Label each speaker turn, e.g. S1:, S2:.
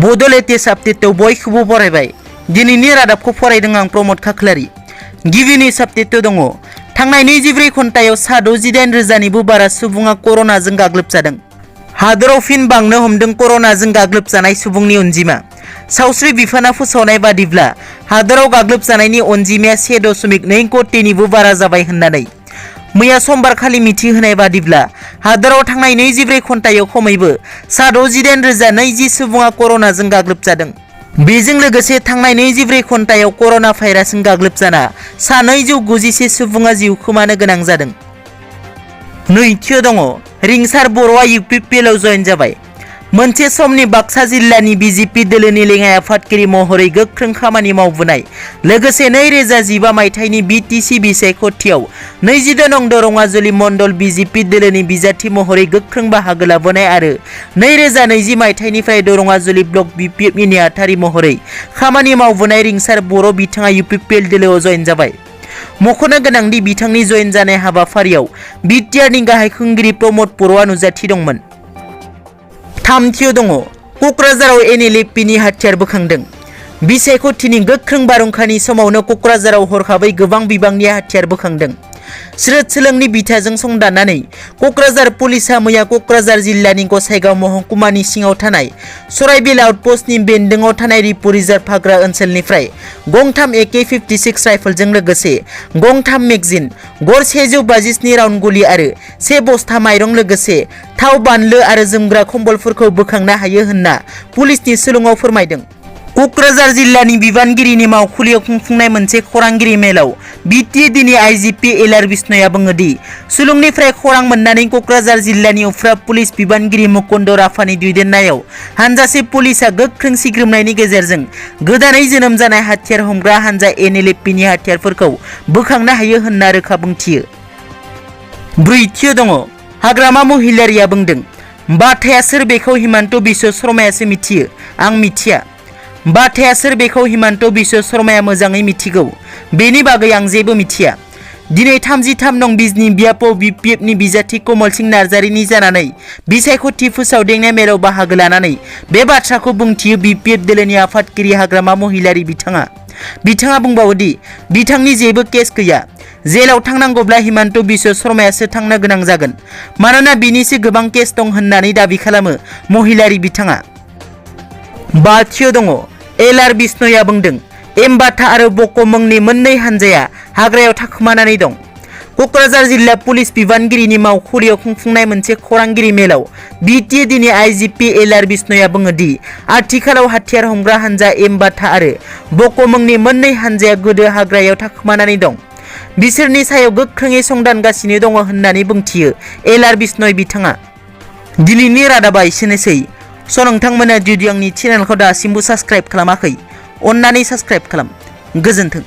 S1: बड' लेटेस्ट आपडेटआव बयखौबो बरायबाय। दिनैनि रादाबखौ फरायदों आं प्रमद खाख्लारि। गिबि निउज आपडेटआव दङ। थांनाय 24 घन्टायाव 68,000निबो बारा सुबुङा कर'नाजों गाग्लोबजादों। हादराव फिन बांनो हमदों कर'नाजों गाग्लोबजानाय सुबुंनि अनजिमा। सावस्रि बिफाना फोसावनाय बादिब्ला हादराव गाग्लोबजानायनि अनजिमाया 1.2 कोटिनिबो बारा जाबाय होननानै। मैया समबारखालि मिथिहोनाय बादिब्ला हादराव थांनाय 24 घन्टायाव खमैबो 68,020 सुबुङा कर'नाजों गाग्लोबजादों। बेजों लोगोसे थांनाय 24 घन्टायाव कर'ना भाइरासजों गाग्लोबजाना 291 सुबुङा जिउ खोमानो गोनां जादों। नैथियाव दङ। रिंसार बर'आ UPPLआव जयेन जाबाय। मोनसे समनि बाक्सा जिल्लानि BJP दोलोनि लेङाइ आफादगिरि महरै गोख्रों खामानि मावबोनाय, लोगोसे 2015 मायथाइनि BTC बिसायख'थियाव 22 नं दरङाजुलि मण्डल BJP दोलोनि बिजाथि महरै गोख्रों बाहागो लाबोनाय आरो 2020 मायथाइनिफ्राय दरङाजुलि ब्लक BPFनि नेहाथारि महरै खामानि मावबोनाय रिंसार बर' बिथाङा UPPL दोलोआव जयेन जाबाय। मख'नो गोनांदि बिथांनि जयेन जानाय हाबाफारियाव BTRनि गाहाय खुंगिरि प्रमद बर'आ नुजाथि दंमोन। थामथियाव दङ। क'क्राझाराव NLFBनि हाथियार बोखांदों। बिसायख'थिनि गोख्रों बारहुंखानि समावनो क'क्राझाराव हरखाबै गोबां बिबांनि हाथियार बोखांदों। स्रोद सोलोंनि बिथाजों संदाननानै क'क्राझार पुलिसआ मैया क'क्राझार जिल्लानि गसाइगाव महकुमानि सिङाव थानाय सराइबिल आउटपस्टनि बेन्दोङाव थानाय रिपु रिजार्भ हाग्रा ओनसोलनिफ्राय गंथाम AK-56 राइफलजों लोगोसे गंथाम मेगजिन, गर 152 राउन्ड गुलि आरो 1 बस्ता माइरं लोगोसे थाव, बानलु आरो जोमग्रा कम्बलफोरखौ बोखांनो हायो होनना पुलिसनि सुलुङाव फोरमायदों। क'क्राझार जिल्लानि बिबानगिरिनि मावखुलियाव खुंफुंनाय मोनसे खौरांगिरि मेलाव BTDनि IGP LR बिष्णुया बुङोदि सुलुंनिफ्राय खौरां मोननानै क'क्राझार जिल्लानि उफ्रा पुलिस बिबानगिरि मुकुन्द राभानि दैदेननायाव हानजासे पुलिसआ गोख्रों सिग्रोमनायनि गेजेरजों गोदानै जोनोम जानाय हाथियार हमग्रा हानजा NLFBनि हाथियारफोरखौ बोखांनो हायो होनना रोखा बुंथियो। ब्रैथियाव दङ। हाग्रामा महिलारिया बुंदों, बाथाया सोर बेखौ हिमन्त बिश्व शर्मायासो मिथियो, आं मिथिया। बाथाया सोर बेखौ हिमन्त बिश्व शर्माया मोजाङै मिथिगौ। बेनि बागै आं जेबो मिथिया। दिनै 33 नं बिजनि बियापाव BPFनि बिजाथि कमल सिंह नार्जारिनि जानानै बिसायख'थि फोसावदिंनाय मेलाव बाहागो लानानै बे बाथ्राखौ बुंथियो BPF दोलोनि आफादगिरि हाग्रामा महिलारि बिथाङा। बिथाङा बुंबावोदि बिथांनि जेबो केस गैया। जेलाव थांनांगौब्ला हिमन्त बिश्व शर्मायासो थांनो गोनां जागोन, मानोना बिनिसो गोबां केस दं होननानै दाबि खालामो महिलारि बिथाङा। बाथियाव दङ। LR बिष्णुया बुंदों, बाथा आरो बक' मुंनि मोननै हानजाया हाग्रायाव थाखोमानानै दं। क'क्राझार जिल्ला पुलिस बिबानगिरिनि मावखुलियाव खुंफुंनाय मोनसे खौरांगिरि मेलाव BTDनि IGP LR बिष्णुया बुङोदि आथिखालाव हाथियार हमग्रा हानजा बाथा आरो बक' मुंनि मोननै हानजाया गोदो हाग्रायाव थाखोमानानै दं। बिसोरनि सायाव गोख्रोङै संदानगासिनो दङ होननानै बुंथियो LR बिष्णु बिथाङा। दिनैनि रादाबा एसेनोसै। नोंथांमोना जुदि आंनि चेनेलखौ दासिमबो साबस्क्राइब खालामाखै, अन्नानै साबस्क्राइब खालाम। गोजोन्थों।